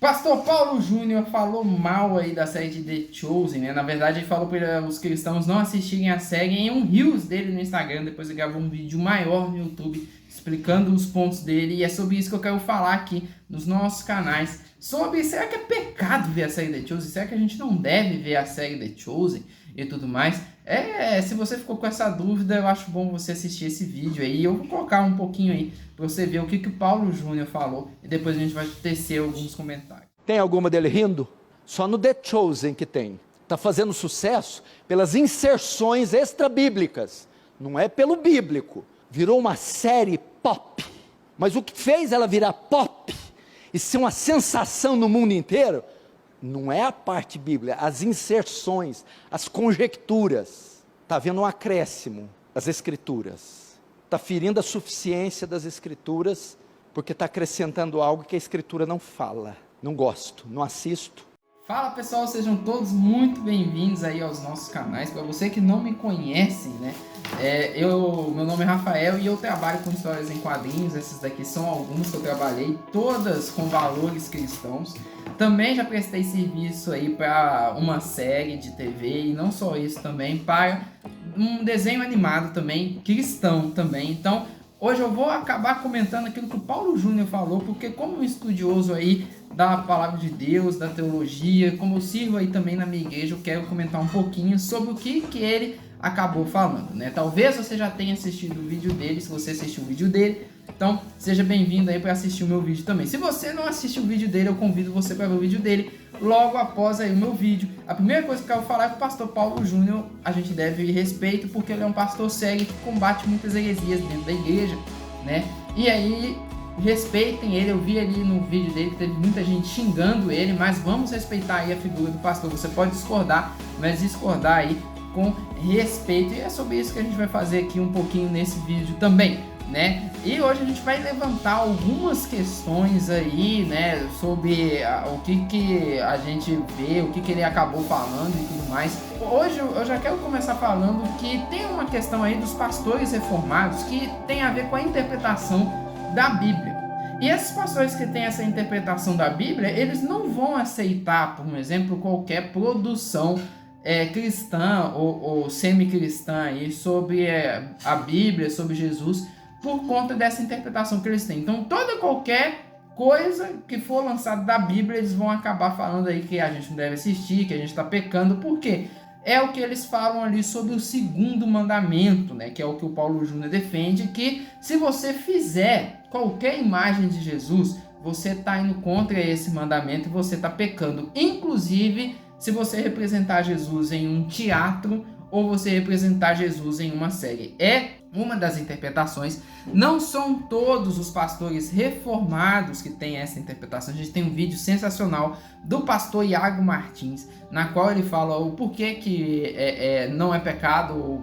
Pastor Paulo Júnior falou mal aí da série de The Chosen, né? Na verdade, ele falou para os cristãos não assistirem a série em um Reels dele no Instagram. Depois ele gravou um vídeo maior no YouTube explicando os pontos dele. E é sobre isso que eu quero falar aqui nos nossos canais. Sobre, será que é pecado ver a série The Chosen? Será que a gente não deve ver a série The Chosen e tudo mais? Se você ficou com essa dúvida, eu acho bom você assistir esse vídeo aí. Eu vou colocar um pouquinho aí para você ver o que o Paulo Júnior falou. E depois a gente vai tecer alguns comentários. Tem alguma dele rindo? Só no The Chosen que tem. Está fazendo sucesso pelas inserções extra-bíblicas. Não é pelo bíblico. Virou uma série pop. Mas o que fez ela virar pop e ser uma sensação no mundo inteiro, não é a parte bíblica, as inserções, as conjecturas. Está havendo um acréscimo das escrituras. Está ferindo a suficiência das escrituras, porque está acrescentando algo que a escritura não fala. Não gosto, não assisto. Fala pessoal, sejam todos muito bem-vindos aí aos nossos canais. Para você que não me conhece, né? Meu nome é Rafael e eu trabalho com histórias em quadrinhos. Essas daqui são algumas que eu trabalhei, todas com valores cristãos. Também já prestei serviço aí para uma série de TV e não só isso, também para um desenho animado também, cristão também. Então, hoje eu vou acabar comentando aquilo que o Paulo Júnior falou, porque como um estudioso aí da palavra de Deus, da teologia, como eu sirvo aí também na minha igreja, eu quero comentar um pouquinho sobre o que ele acabou falando, né? Talvez você já tenha assistido o vídeo dele, se você assistiu o vídeo dele, então seja bem-vindo aí para assistir o meu vídeo também. Se você não assistiu o vídeo dele, eu convido você para ver o vídeo dele logo após aí o meu vídeo. A primeira coisa que eu quero falar é que o pastor Paulo Júnior, a gente deve respeito, porque ele é um pastor sério que combate muitas heresias dentro da igreja, né? E aí, respeitem ele. Eu vi ali no vídeo dele que teve muita gente xingando ele, mas vamos respeitar aí a figura do pastor. Você pode discordar, mas discordar aí com respeito, e é sobre isso que a gente vai fazer aqui um pouquinho nesse vídeo também, né? E hoje a gente vai levantar algumas questões aí, né, sobre o que a gente vê, o que ele acabou falando e tudo mais. Hoje eu já quero começar falando que tem uma questão aí dos pastores reformados que tem a ver com a interpretação da Bíblia. E esses pastores que têm essa interpretação da Bíblia, eles não vão aceitar, por exemplo, qualquer produção cristã ou semi-cristã aí sobre a Bíblia, sobre Jesus, por conta dessa interpretação que eles têm. Então, qualquer coisa que for lançada da Bíblia, eles vão acabar falando aí que a gente não deve assistir, que a gente está pecando. Por quê? É o que eles falam ali sobre o segundo mandamento, né? Que é o que o Paulo Júnior defende, que se você fizer qualquer imagem de Jesus, você está indo contra esse mandamento e você está pecando. Inclusive, se você representar Jesus em um teatro ou você representar Jesus em uma série. É uma das interpretações. Não são todos os pastores reformados que têm essa interpretação. A gente tem um vídeo sensacional do pastor Iago Martins, na qual ele fala o porquê que não é pecado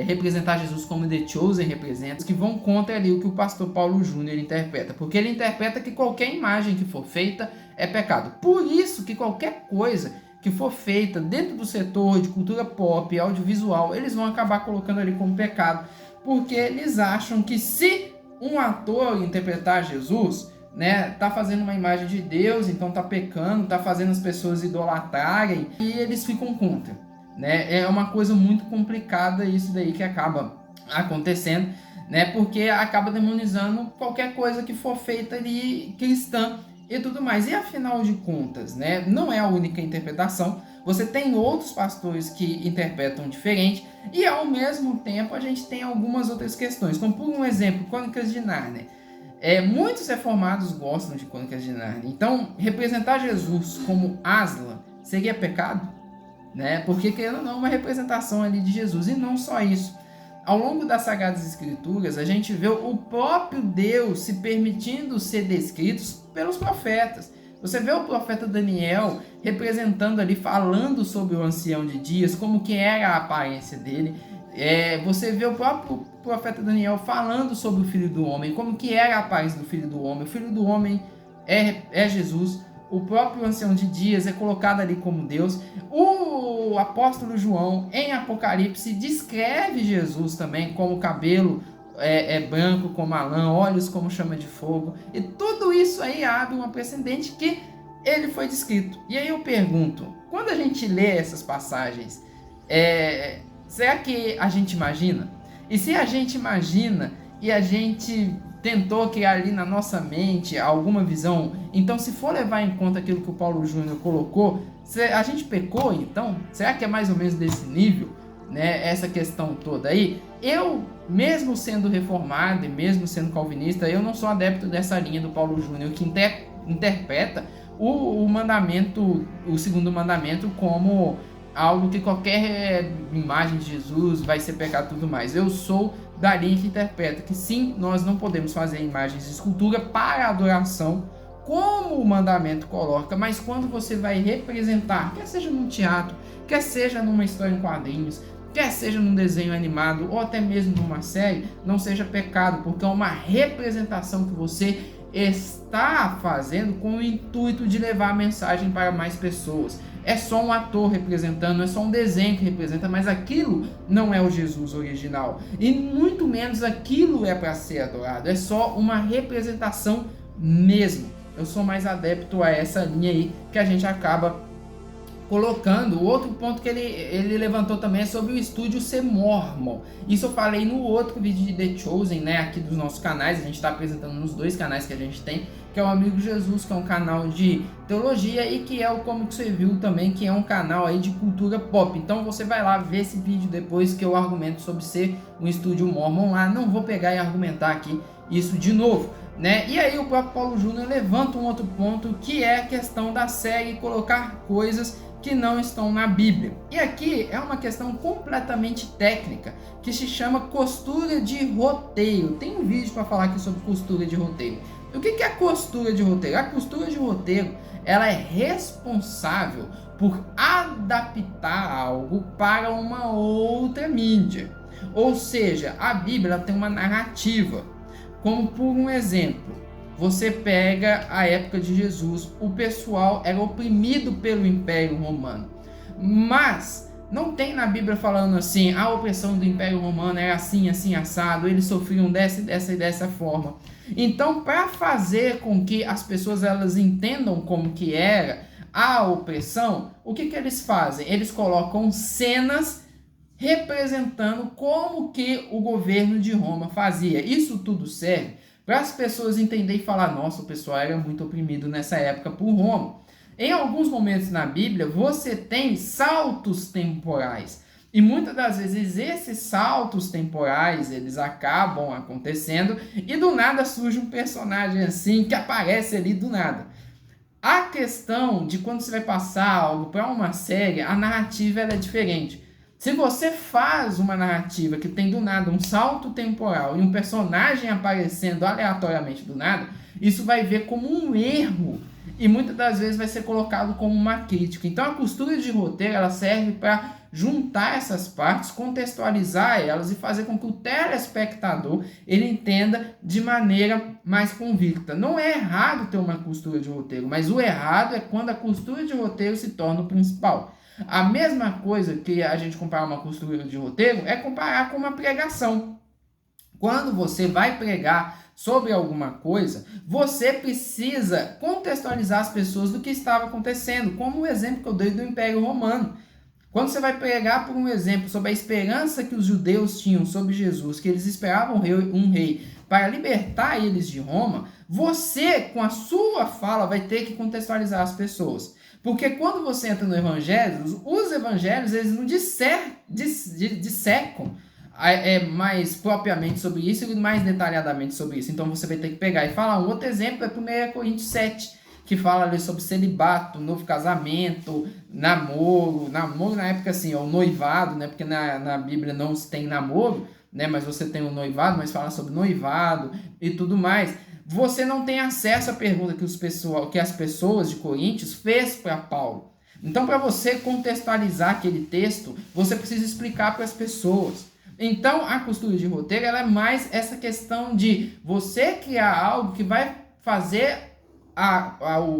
representar Jesus como The Chosen representa, que vão contra ali o que o pastor Paulo Júnior interpreta, porque ele interpreta que qualquer imagem que for feita é pecado. Por isso que qualquer coisa que for feita dentro do setor de cultura pop, audiovisual, eles vão acabar colocando ali como pecado, porque eles acham que se um ator interpretar Jesus, né, tá fazendo uma imagem de Deus, então tá pecando, tá fazendo as pessoas idolatrarem, e eles ficam contra, né? É uma coisa muito complicada isso daí que acaba acontecendo, né, porque acaba demonizando qualquer coisa que for feita ali cristã e tudo mais. E afinal de contas, né, não é a única interpretação. Você tem outros pastores que interpretam diferente e ao mesmo tempo a gente tem algumas outras questões, como por um exemplo, Crônicas de Nárnia. Muitos reformados gostam de Crônicas de Nárnia. Então, representar Jesus como Aslan seria pecado, né? Porque querendo ou não, uma representação ali de Jesus. E não só isso. Ao longo das Sagradas Escrituras, a gente vê o próprio Deus se permitindo ser descritos pelos profetas. Você vê o profeta Daniel representando ali, falando sobre o ancião de dias, como que era a aparência dele. Você vê o próprio profeta Daniel falando sobre o Filho do Homem, como que era a aparência do Filho do Homem. O Filho do Homem é Jesus. O próprio ancião de dias é colocado ali como Deus. O apóstolo João, em Apocalipse, descreve Jesus também como cabelo branco como a lã, olhos como chama de fogo. E tudo isso aí abre uma precedente que ele foi descrito. E aí eu pergunto, quando a gente lê essas passagens, será que a gente imagina? E se a gente imagina e a gente tentou criar ali na nossa mente alguma visão, então se for levar em conta aquilo que o Paulo Júnior colocou, a gente pecou então? Será que é mais ou menos desse nível, né, essa questão toda aí? Eu, mesmo sendo reformado e mesmo sendo calvinista, eu não sou adepto dessa linha do Paulo Júnior que interpreta o mandamento, o segundo mandamento, como algo que qualquer imagem de Jesus vai ser pecado e tudo mais. Eu sou da linha que interpreta que sim, nós não podemos fazer imagens de escultura para adoração, como o mandamento coloca, mas quando você vai representar, quer seja num teatro, quer seja numa história em quadrinhos, quer seja num desenho animado ou até mesmo numa série, não seja pecado, porque é uma representação que você está fazendo com o intuito de levar a mensagem para mais pessoas. É só um ator representando, é só um desenho que representa, mas aquilo não é o Jesus original. E muito menos aquilo é para ser adorado, é só uma representação mesmo. Eu sou mais adepto a essa linha aí que a gente acaba colocando. O outro ponto que ele levantou também é sobre o estúdio ser mormon. Isso eu falei no outro vídeo de The Chosen, né, aqui dos nossos canais. A gente está apresentando nos dois canais que a gente tem, que é o Amigo Jesus, que é um canal de teologia, e que é o Comics Review também, que é um canal aí de cultura pop. Então você vai lá ver esse vídeo depois que eu argumento sobre ser um estúdio mormon lá. Não vou pegar e argumentar aqui isso de novo, né? E aí o próprio Paulo Júnior levanta um outro ponto, que é a questão da série colocar coisas que não estão na Bíblia. E aqui é uma questão completamente técnica, que se chama costura de roteiro. Tem um vídeo para falar aqui sobre costura de roteiro. O que é costura de roteiro? A costura de roteiro, ela é responsável por adaptar algo para uma outra mídia. Ou seja, a Bíblia ela tem uma narrativa. Como por um exemplo, você pega a época de Jesus, o pessoal era oprimido pelo Império Romano, mas não tem na Bíblia falando assim, a opressão do Império Romano era assim, assim, assado, eles sofriam dessa forma. Então, para fazer com que as pessoas elas entendam como que era a opressão, o que eles fazem? Eles colocam cenas representando como que o governo de Roma fazia. Isso tudo serve para as pessoas entenderem e falar, nossa, o pessoal era muito oprimido nessa época por Roma. Em alguns momentos na Bíblia, você tem saltos temporais. E muitas das vezes esses saltos temporais, eles acabam acontecendo e do nada surge um personagem assim que aparece ali do nada. A questão de quando você vai passar algo para uma série, a narrativa ela é diferente. Se você faz uma narrativa que tem do nada um salto temporal e um personagem aparecendo aleatoriamente do nada, isso vai ver como um erro e muitas das vezes vai ser colocado como uma crítica. Então a costura de roteiro ela serve para juntar essas partes, contextualizar elas e fazer com que o telespectador ele entenda de maneira mais convicta. Não é errado ter uma costura de roteiro, mas o errado é quando a costura de roteiro se torna o principal. A mesma coisa que a gente comparar uma costura de roteiro é comparar com uma pregação. Quando você vai pregar sobre alguma coisa, você precisa contextualizar as pessoas do que estava acontecendo, como o exemplo que eu dei do Império Romano. Quando você vai pregar por um exemplo sobre a esperança que os judeus tinham sobre Jesus, que eles esperavam um rei para libertar eles de Roma, você, com a sua fala, vai ter que contextualizar as pessoas. Porque quando você entra no Evangelho, os Evangelhos eles não dissecam mais propriamente sobre isso e mais detalhadamente sobre isso. Então você vai ter que pegar e falar. Um outro exemplo é 1 Coríntios 7, que fala ali sobre celibato, novo casamento, namoro na época assim, o noivado, né? Porque na Bíblia não se tem namoro, né? Mas você tem o noivado, mas fala sobre noivado e tudo mais. Você não tem acesso à pergunta que as pessoas de Coríntios fez para Paulo. Então, para você contextualizar aquele texto, você precisa explicar para as pessoas. Então, a costura de roteiro ela é mais essa questão de você criar algo que vai fazer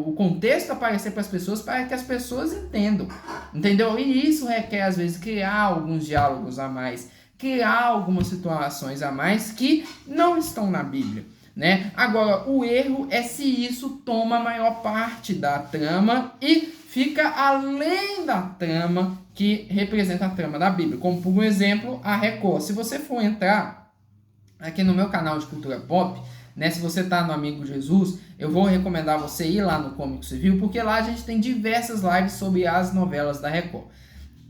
o contexto aparecer para as pessoas, para que as pessoas entendam. Entendeu? E isso requer, às vezes, criar alguns diálogos a mais, criar algumas situações a mais que não estão na Bíblia. né? Agora, o erro é se isso toma a maior parte da trama e fica além da trama que representa a trama da Bíblia. Como, por exemplo, a Record. Se você for entrar aqui no meu canal de cultura pop, né, se você está no Amigo Jesus, eu vou recomendar você ir lá no Cômico Civil, porque lá a gente tem diversas lives sobre as novelas da Record.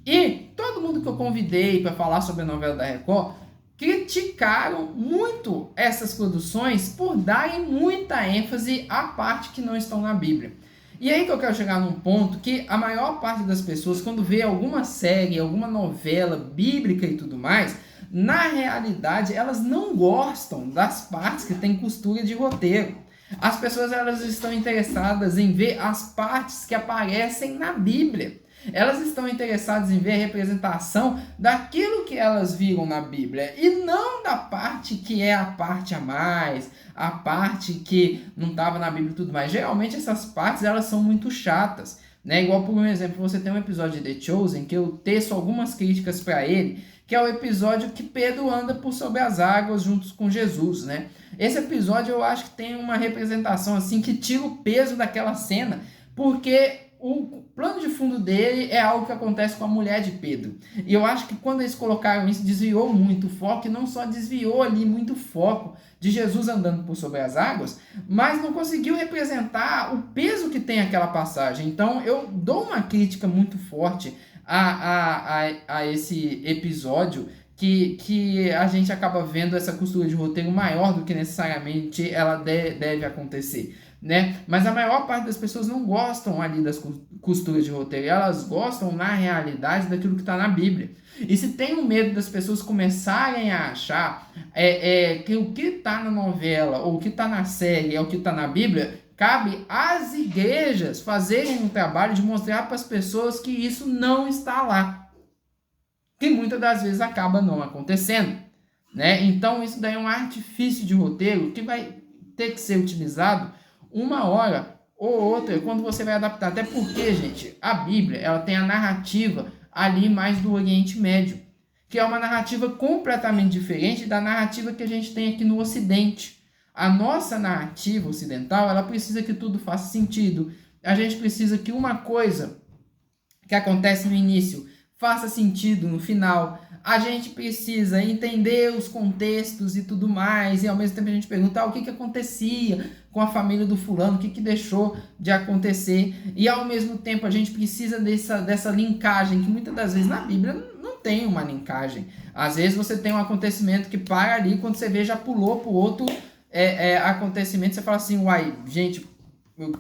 E todo mundo que eu convidei para falar sobre a novela da Record criticaram muito essas produções por darem muita ênfase à parte que não estão na Bíblia. E aí que eu quero chegar num ponto que a maior parte das pessoas, quando vê alguma série, alguma novela bíblica e tudo mais, na realidade elas não gostam das partes que tem costura de roteiro. As pessoas elas estão interessadas em ver as partes que aparecem na Bíblia. Elas estão interessadas em ver a representação daquilo que elas viram na Bíblia e não da parte que é a parte a mais, a parte que não estava na Bíblia e tudo mais. Geralmente essas partes elas são muito chatas, né? Igual, por um exemplo, você tem um episódio de The Chosen que eu teço algumas críticas para ele, que é o episódio que Pedro anda por sobre as águas juntos com Jesus, né? Esse episódio eu acho que tem uma representação assim que tira o peso daquela cena, porque o plano de fundo dele é algo que acontece com a mulher de Pedro. E eu acho que quando eles colocaram isso, desviou muito o foco, e não só desviou ali muito o foco de Jesus andando por sobre as águas, mas não conseguiu representar o peso que tem aquela passagem. Então eu dou uma crítica muito forte a esse episódio, que a gente acaba vendo essa costura de roteiro maior do que necessariamente ela deve acontecer, né? Mas a maior parte das pessoas não gostam ali das costuras de roteiro, elas gostam na realidade daquilo que está na Bíblia. E se tem um medo das pessoas começarem a achar que o que está na novela ou o que está na série é o que está na Bíblia, cabe às igrejas fazerem um trabalho de mostrar para as pessoas que isso não está lá, que muitas das vezes acaba não acontecendo, né? Então isso daí é um artifício de roteiro que vai ter que ser utilizado uma hora ou outra quando você vai adaptar. Até porque, gente, a Bíblia ela tem a narrativa ali mais do Oriente Médio, que é uma narrativa completamente diferente da narrativa que a gente tem aqui no Ocidente. A nossa narrativa ocidental, ela precisa que tudo faça sentido. A gente precisa que uma coisa que acontece no início faça sentido no final. A gente precisa entender os contextos e tudo mais, e ao mesmo tempo a gente pergunta o que acontecia com a família do fulano, o que deixou de acontecer, e ao mesmo tempo a gente precisa dessa linkagem, que muitas das vezes na Bíblia não tem uma linkagem. Às vezes você tem um acontecimento que para ali, quando você vê já pulou para o outro acontecimento, você fala assim, uai, gente,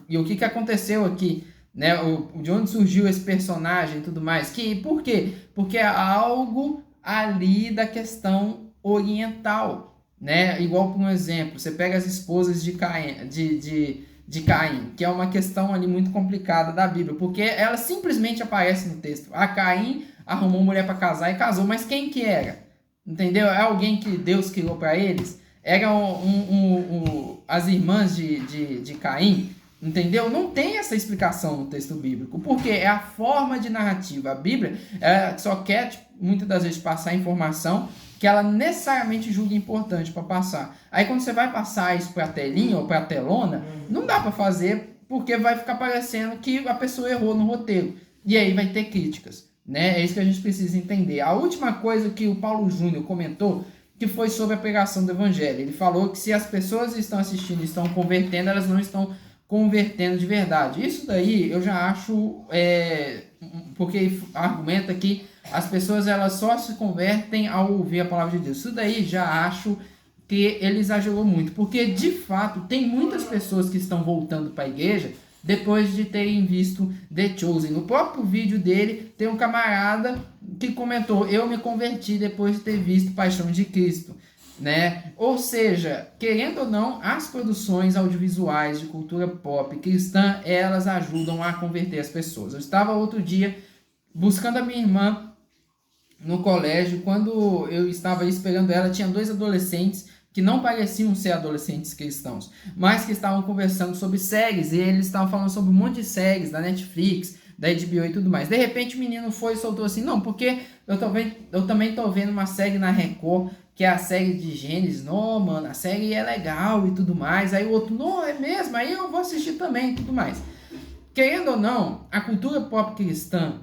e o que aconteceu aqui? Né? De onde surgiu esse personagem e tudo mais? Por quê? Porque é algo ali da questão oriental, né? Igual, por um exemplo, você pega as esposas de Caim, de Caim, que é uma questão ali muito complicada da Bíblia, porque ela simplesmente aparece no texto. A Caim arrumou mulher para casar e casou, mas quem que era? Entendeu? É alguém que Deus criou para eles? Eram as irmãs de Caim? Entendeu? Não tem essa explicação no texto bíblico, porque é a forma de narrativa. A Bíblia só quer, muitas das vezes, passar informação que ela necessariamente julga importante para passar. Aí quando você vai passar isso para a telinha ou para a telona, não dá para fazer, porque vai ficar parecendo que a pessoa errou no roteiro. E aí vai ter críticas, né? É isso que a gente precisa entender. A última coisa que o Paulo Júnior comentou, que foi sobre a pregação do evangelho. Ele falou que se as pessoas estão assistindo e estão convertendo, elas não estão convertendo de verdade. Isso daí eu já acho, porque argumenta que as pessoas elas só se convertem ao ouvir a palavra de Deus. Isso daí já acho que ele exagerou muito, porque de fato tem muitas pessoas que estão voltando para a igreja depois de terem visto The Chosen. No próprio vídeo dele tem um camarada que comentou: eu me converti depois de ter visto Paixão de Cristo. Né? Ou seja, querendo ou não, as produções audiovisuais de cultura pop cristã, elas ajudam a converter as pessoas. Eu estava outro dia buscando a minha irmã no colégio. Quando eu estava esperando ela, tinha 2 adolescentes que não pareciam ser adolescentes cristãos, mas que estavam conversando sobre séries, e eles estavam falando sobre um monte de séries da Netflix, da HBO e tudo mais. De repente o menino foi e soltou assim: não, porque eu também estou vendo uma série na Record que é a série de Gênesis. Não, mano, a série é legal e tudo mais. Aí o outro, não, é mesmo? Aí eu vou assistir também e tudo mais. Querendo ou não, a cultura pop cristã,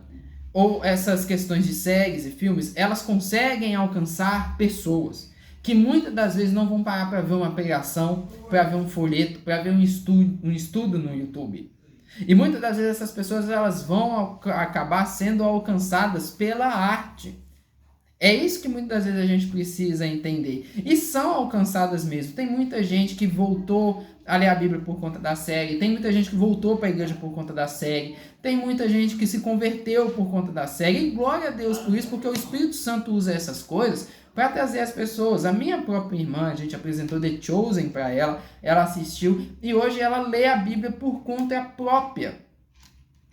ou essas questões de séries e filmes, elas conseguem alcançar pessoas que muitas das vezes não vão parar para ver uma pregação, para ver um folheto, para ver um estudo no YouTube. E muitas das vezes essas pessoas elas vão acabar sendo alcançadas pela arte. É isso que muitas das vezes a gente precisa entender. E são alcançadas mesmo. Tem muita gente que voltou a ler a Bíblia por conta da série. Tem muita gente que voltou para a igreja por conta da série. Tem muita gente que se converteu por conta da série. E glória a Deus por isso, porque o Espírito Santo usa essas coisas para trazer as pessoas. A minha própria irmã, a gente apresentou The Chosen para ela. Ela assistiu e hoje ela lê a Bíblia por conta própria.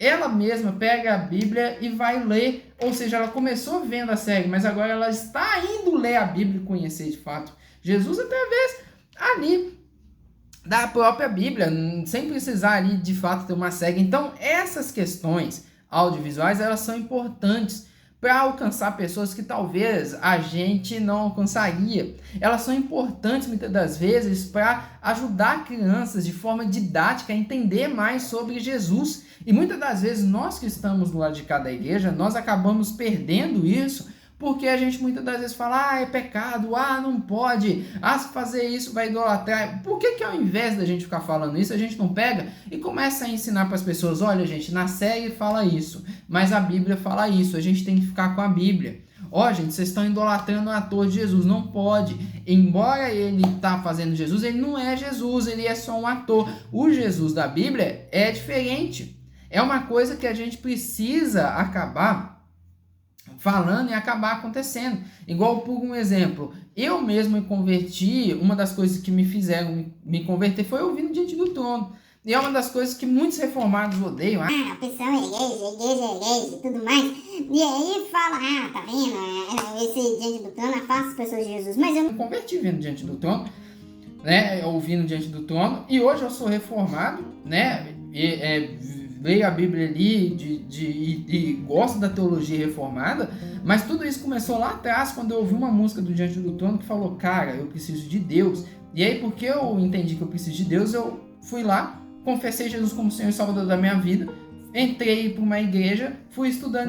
Ela mesma pega a Bíblia e vai ler, ou seja, ela começou vendo a série, mas agora ela está indo ler a Bíblia e conhecer de fato Jesus através ali da própria Bíblia, sem precisar ali de fato ter uma série. Então, essas questões audiovisuais, elas são importantes para alcançar pessoas que talvez a gente não alcançaria. Elas são importantes muitas das vezes para ajudar crianças de forma didática a entender mais sobre Jesus. E muitas das vezes nós que estamos do lado de cada igreja, nós acabamos perdendo isso, porque a gente muitas das vezes fala, é pecado, não pode, se fazer isso vai idolatrar. Por que ao invés da gente ficar falando isso, a gente não pega e começa a ensinar para as pessoas, olha gente, na série fala isso, mas a Bíblia fala isso, a gente tem que ficar com a Bíblia. Gente, vocês estão idolatrando o ator de Jesus, não pode. Embora ele está fazendo Jesus, ele não é Jesus, ele é só um ator. O Jesus da Bíblia é diferente. É uma coisa que a gente precisa acabar falando e acabar acontecendo. Igual, por um exemplo, eu mesmo me converti, uma das coisas que me fizeram me converter foi ouvindo Diante do Trono. E é uma das coisas que muitos reformados odeiam. A pessoa é igreja e tudo mais. E aí fala, tá vendo? Esse Diante do Trono afasta as pessoas de Jesus. Mas eu me converti vendo Diante do Trono, né? Ouvindo Diante do Trono. E hoje eu sou reformado, né? Leio a Bíblia ali e gosto da teologia reformada, mas tudo isso começou lá atrás, quando eu ouvi uma música do Diante do Trono que falou, cara, eu preciso de Deus. E aí, porque eu entendi que eu preciso de Deus, eu fui lá, confessei Jesus como Senhor e Salvador da minha vida, entrei para uma igreja, fui estudando,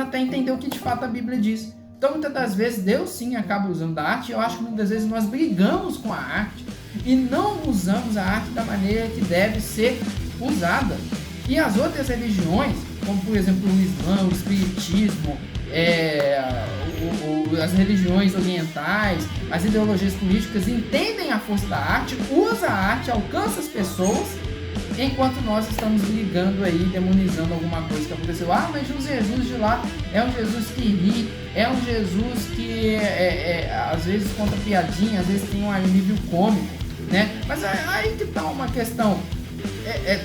até entender o que de fato a Bíblia diz. Então, muitas das vezes, Deus sim acaba usando da arte, e eu acho que muitas vezes nós brigamos com a arte e não usamos a arte da maneira que deve ser usada. E as outras religiões, como por exemplo o Islã, o Espiritismo, as religiões orientais, as ideologias políticas, entendem a força da arte, usa a arte, alcança as pessoas, enquanto nós estamos brigando aí, demonizando alguma coisa que aconteceu. Mas o Jesus de lá é um Jesus que ri, é um Jesus que às vezes conta piadinha, às vezes tem um alívio cômico, né? Mas aí que tá uma questão.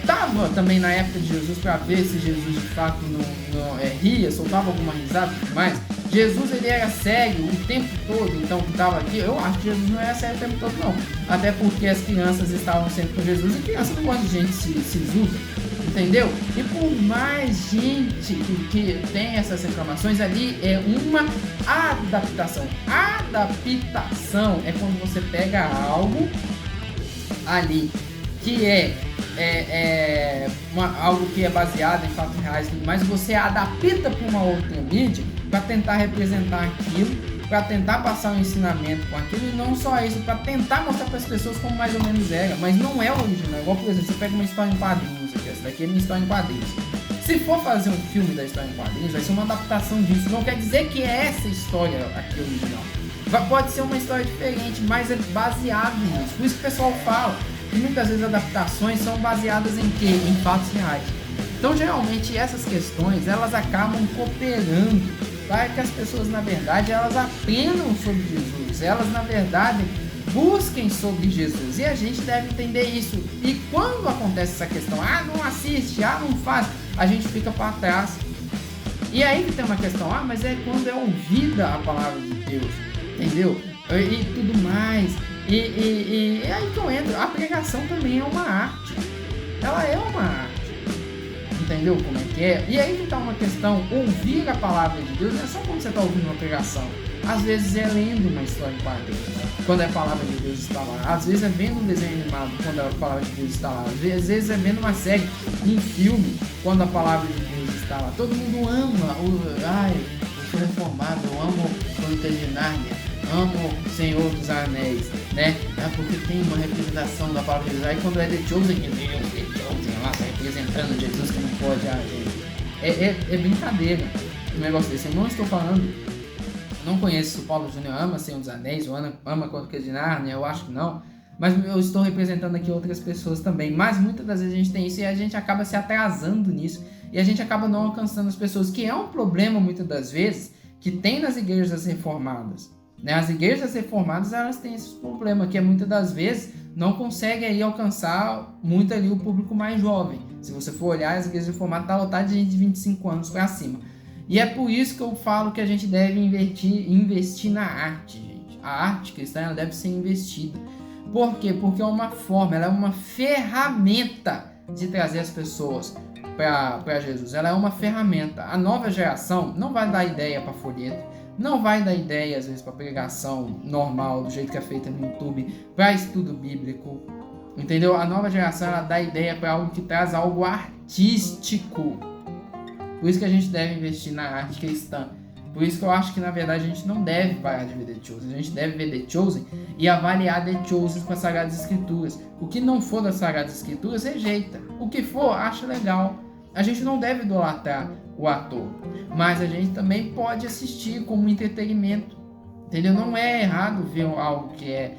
Tava também na época de Jesus para ver se Jesus de fato não ria, soltava alguma risada e tudo mais. Jesus ele era sério o tempo todo, então que estava aqui, eu acho que Jesus não era sério o tempo todo não, até porque as crianças estavam sempre com Jesus e criança não gosta de gente sisuda, entendeu? E por mais gente que tem essas reclamações, ali é uma adaptação. Adaptação é quando você pega algo ali que algo que é baseado em fatos reais e tudo mais, você adapta para uma outra mídia para tentar representar aquilo, para tentar passar um ensinamento com aquilo, e não só isso, para tentar mostrar para as pessoas como mais ou menos era, mas não é o original. Igual, por exemplo, você pega uma história em quadrinhos aqui, essa daqui é minha história em quadrinhos. Se for fazer um filme da história em quadrinhos, vai ser uma adaptação disso, não quer dizer que é essa história aqui original. Pode ser uma história diferente, mas é baseado nisso. Por isso que o pessoal fala que muitas vezes adaptações são baseadas em quê? Em fatos reais. Então, geralmente, essas questões, elas acabam cooperando para que as pessoas, na verdade, elas aprendam sobre Jesus. Elas, na verdade, busquem sobre Jesus. E a gente deve entender isso. E quando acontece essa questão, não assiste, não faz, a gente fica para trás. E aí que tem uma questão, mas é quando é ouvida a palavra de Deus, entendeu? E tudo mais. E aí que eu entro, a pregação também é uma arte. Ela é uma arte. Entendeu como é que é? E aí que tá uma questão, ouvir a palavra de Deus não é só quando você está ouvindo uma pregação. Às vezes é lendo uma história em quadrinhos, quando a palavra de Deus está lá. Às vezes é vendo um desenho animado, quando a palavra de Deus está lá. Às vezes é vendo uma série, um filme, quando a palavra de Deus está lá. Todo mundo ama eu sou reformado, eu amo Crônicas de Nárnia, amo Senhor dos Anéis, né? Porque tem uma representação da palavra de Deus. Aí quando é The Chosen, lá tá representando Jesus que não pode, gente. É brincadeira um negócio desse. Eu não estou falando, não conheço se o Paulo Júnior ama Senhor dos Anéis, ou ama Crônicas de Nárnia, eu acho que não. Mas eu estou representando aqui outras pessoas também. Mas muitas das vezes a gente tem isso e a gente acaba se atrasando nisso. E a gente acaba não alcançando as pessoas, que é um problema muitas das vezes que tem nas igrejas reformadas. Né? As igrejas reformadas, elas têm esse problema, que é muitas das vezes não conseguem aí alcançar muito ali o público mais jovem. Se você for olhar, as igrejas reformadas estão lotadas de gente de 25 anos para cima. E é por isso que eu falo que a gente deve investir na arte, gente. A arte cristã, ela deve ser investida. Por quê? Porque é uma forma, ela é uma ferramenta de trazer as pessoas para Jesus. Ela é uma ferramenta. A nova geração não vai dar ideia para folheto, não vai dar ideia, às vezes, para pregação normal, do jeito que é feita no YouTube, para estudo bíblico. Entendeu? A nova geração, ela dá ideia para algo que traz algo artístico. Por isso que a gente deve investir na arte cristã. Por isso que eu acho que, na verdade, a gente não deve parar de ver The Chosen. A gente deve ver The Chosen e avaliar The Chosen com as Sagradas Escrituras. O que não for das Sagradas Escrituras, rejeita. O que for, acha legal. A gente não deve idolatrar o ator. Mas a gente também pode assistir como entretenimento. Entendeu? Não é errado ver algo que é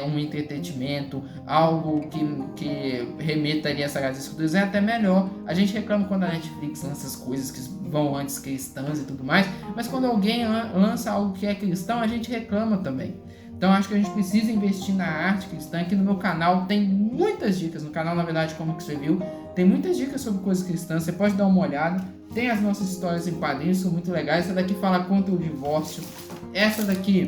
um entretenimento, algo que remeta ali às Sagradas Escrituras, é até melhor. A gente reclama quando a Netflix lança essas coisas que vão antes cristãs e tudo mais, mas quando alguém lança algo que é cristão, a gente reclama também. Então acho que a gente precisa investir na arte cristã. Aqui no meu canal tem muitas dicas, no canal, na verdade, Como que você viu, tem muitas dicas sobre coisas cristãs, você pode dar uma olhada. Tem as nossas histórias em quadrinhos, são muito legais. Essa daqui fala contra o divórcio, essa daqui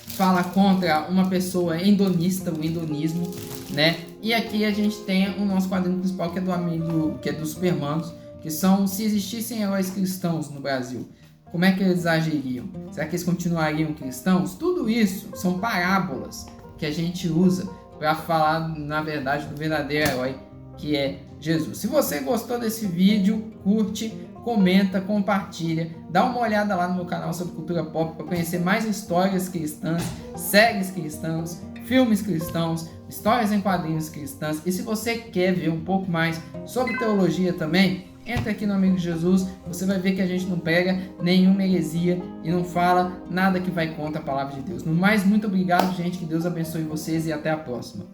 fala contra uma pessoa hedonista, o hedonismo, né? E aqui a gente tem o nosso quadrinho principal, que é do amigo, que é dos Supermanos, que são, se existissem heróis cristãos no Brasil, como é que eles agiriam? Será que eles continuariam cristãos? Tudo isso são parábolas que a gente usa para falar, na verdade, do verdadeiro herói, que é Jesus. Se você gostou desse vídeo, curte, comenta, compartilha, dá uma olhada lá no meu canal sobre cultura pop para conhecer mais histórias cristãs, séries cristãs, filmes cristãos, histórias em quadrinhos cristãs. E se você quer ver um pouco mais sobre teologia também, entra aqui no Amigo de Jesus, você vai ver que a gente não prega nenhuma heresia e não fala nada que vai contra a palavra de Deus. No mais, muito obrigado, gente, que Deus abençoe vocês e até a próxima.